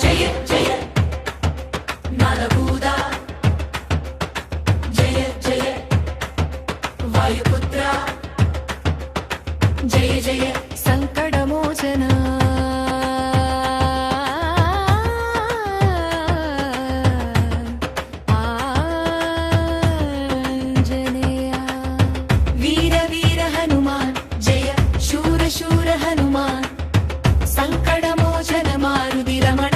जय जय नालगूदा जय जय वायुपुत्रा जय जय संकटमोचना आंजनेया वीर वीर हनुमान जय शूर शूर हनुमान संकटमोचन मारुति रमण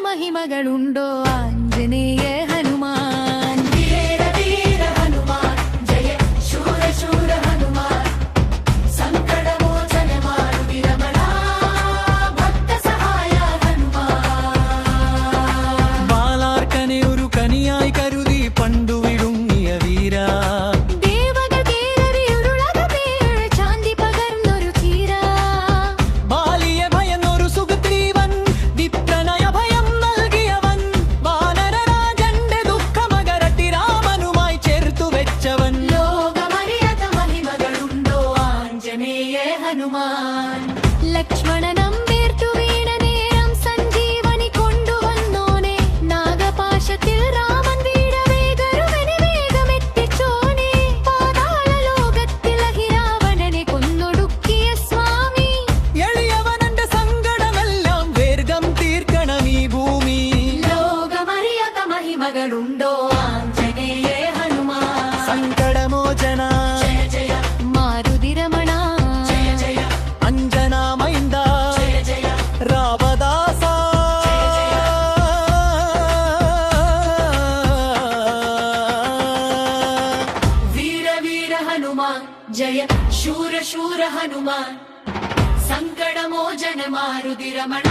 ಮಹಿಮಗಳುಂಡೋ ಆಂಜನೇಯ ಹನುಮಾನ್ ವೀರ ವೀರ ಹನುಮಾನ್ ಜಯ ಶೂರ ಶೂರ ಹನುಮಾನ್ ಸಂಕಟ ಮೋಚನ ಮಾರುತಿ ರಮಣ ಭಕ್ತ ಸಹಾಯ ഹനുമാൻ ബാലാർക്കനെ ഒരു കനിയായി കരുതി പണ്ടു വിടുങ്ങിയ വീര ലക്ഷ്മണനം വീർത്തു വീണ നേരം സഞ്ജീവനി കൊണ്ടുവന്നോനെ നാഗപാശത്തിൽ രാമൻ വീഴവേ ഗരുവനെ വേഗമെത്തിച്ചോനെ പാതാള ലോകത്തിൽ അഹിരാവണനെ കൊന്നൊടുക്കിയ സ്വാമി എളിയവനന്റെ സങ്കടമെല്ലാം വേഗം തീർക്കണം ഈ ഭൂമി ലോകമറിയാത്ത മഹിമകളുണ്ടോ ആഞ്ജനേയ ഹനുമാൻ സങ്കടമോചന ജയ ജയ മാരുതി രമണ जय शूर शूर हनुमान संकटमोचन मारुति रमण